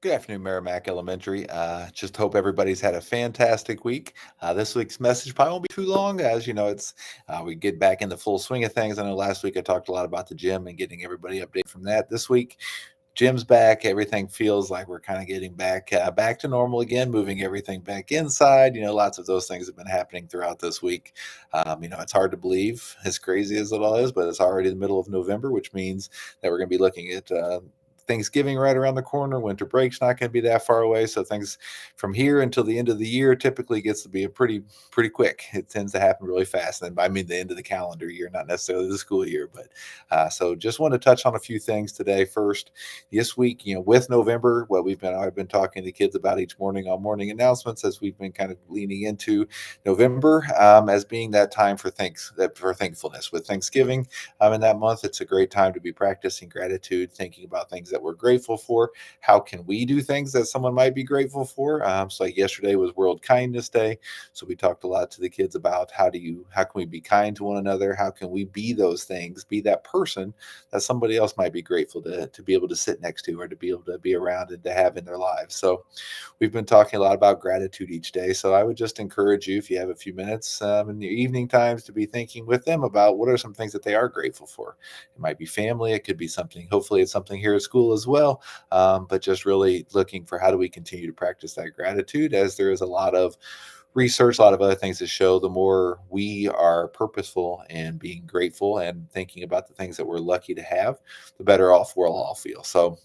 Good afternoon, Meramec Elementary. Just hope everybody's had a fantastic week. This week's message probably won't be too long, as you know, it's we get back in the full swing of things. I know last week I talked a lot about the gym and getting everybody updated from that. This week, gym's back. Everything feels like we're kind of getting back to normal again, moving everything back inside. Lots of those things have been happening throughout this week. It's hard to believe, as crazy as it all is, but it's already the middle of November, which means that we're going to be looking at Thanksgiving right around the corner. Winter break's not going to be that far away, so things from here until the end of the year typically gets to be a pretty quick. It tends to happen really fast, and I mean the end of the calendar year, not necessarily the school year. But so just want to touch on a few things today. First, this week, with November, what I've been talking to the kids about each morning on morning announcements, as we've been kind of leaning into November as being that time for thankfulness. With Thanksgiving in that month, it's a great time to be practicing gratitude, thinking about things that we're grateful for. How can we do things that someone might be grateful for? So like yesterday was World Kindness Day, so we talked a lot to the kids about how can we be kind to one another? How can we be those things, be that person that somebody else might be grateful to be able to sit next to, or to be able to be around and to have in their lives. So we've been talking a lot about gratitude each day. So I would just encourage you, if you have a few minutes in your evening times, to be thinking with them about what are some things that they are grateful for. It might be family. It could be something, hopefully it's something here at school as well. But just really looking for how do we continue to practice that gratitude, as there is a lot of research, a lot of other things that show the more we are purposeful and being grateful and thinking about the things that we're lucky to have, the better off we'll all feel. So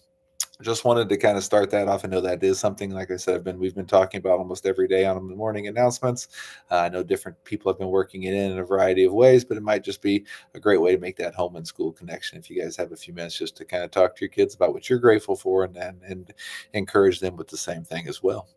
just wanted to kind of start that off. I know that is something, like I said, we've been talking about almost every day on the morning announcements. I know different people have been working it in a variety of ways, but it might just be a great way to make that home and school connection. If you guys have a few minutes just to kind of talk to your kids about what you're grateful for, and encourage them with the same thing as well.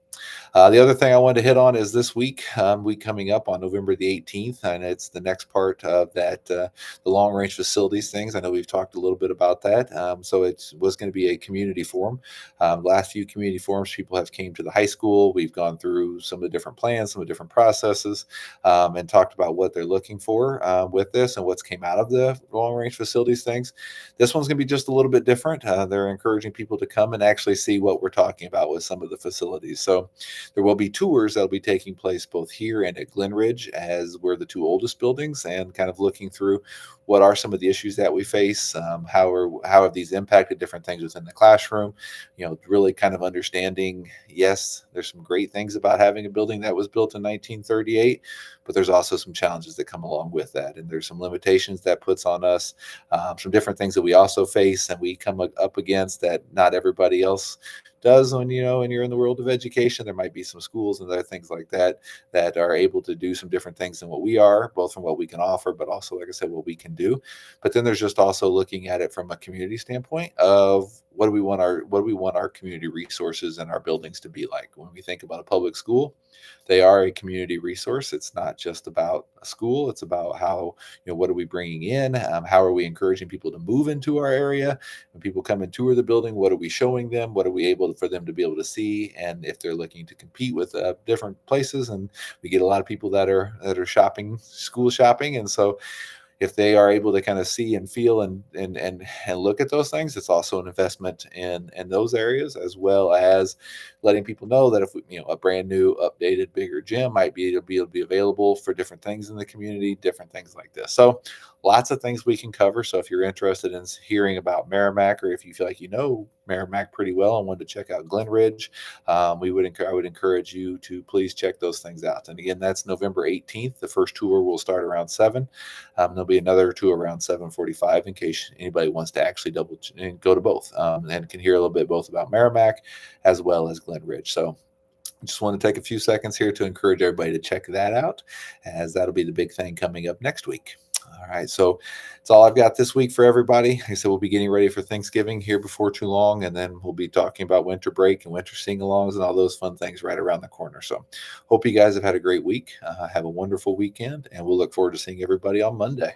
The other thing I wanted to hit on is this week coming up on November the 18th, and it's the next part of the long range facilities things. I know we've talked a little bit about that. So it was going to be a community forum. Last few community forums, people have came to the high school. We've gone through some of the different plans, some of the different processes, and talked about what they're looking for with this and what's came out of the long range facilities things. This one's going to be just a little bit different. They're encouraging people to come and actually see what we're talking about with some of the facilities. So there will be tours that'll be taking place both here and at Glen Ridge, as we're the two oldest buildings, and kind of looking through what are some of the issues that we face, how have these impacted different things within the classroom. Really kind of understanding, yes, there's some great things about having a building that was built in 1938, but there's also some challenges that come along with that, and there's some limitations that puts on us, some different things that we also face and we come up against that not everybody else does. When you're in the world of education, there might be some schools and other things like that that are able to do some different things than what we are, both from what we can offer, but also, like I said, what we can do. But then there's just also looking at it from a community standpoint of what do we want our community resources and our buildings to be like. When we think about a public school, they are a community resource. It's not just about a school. It's about how, what are we bringing in? How are we encouraging people to move into our area? When people come and tour the building, what are we showing them? What are we able for them to be able to see? And if they're looking to compete with different places, and we get a lot of people that are shopping, school shopping, and so if they are able to kind of see and feel and look at those things, it's also an investment in those areas, as well as letting people know that if a brand new, updated, bigger gym might be able to be available for different things in the community, different things like this. So lots of things we can cover. So if you're interested in hearing about Meramec, or if you feel like Meramec pretty well and want to check out Glen Ridge, I would encourage you to please check those things out. And again, that's November 18th. The first tour will start around 7. There'll be another tour around 7:45 in case anybody wants to actually and go to both, and can hear a little bit both about Meramec as well as Glen Ridge. So I just want to take a few seconds here to encourage everybody to check that out, as that'll be the big thing coming up next week. All right, so that's all I've got this week for everybody. Like I said, we'll be getting ready for Thanksgiving here before too long, and then we'll be talking about winter break and winter sing-alongs and all those fun things right around the corner. So hope you guys have had a great week. Have a wonderful weekend, and we'll look forward to seeing everybody on Monday.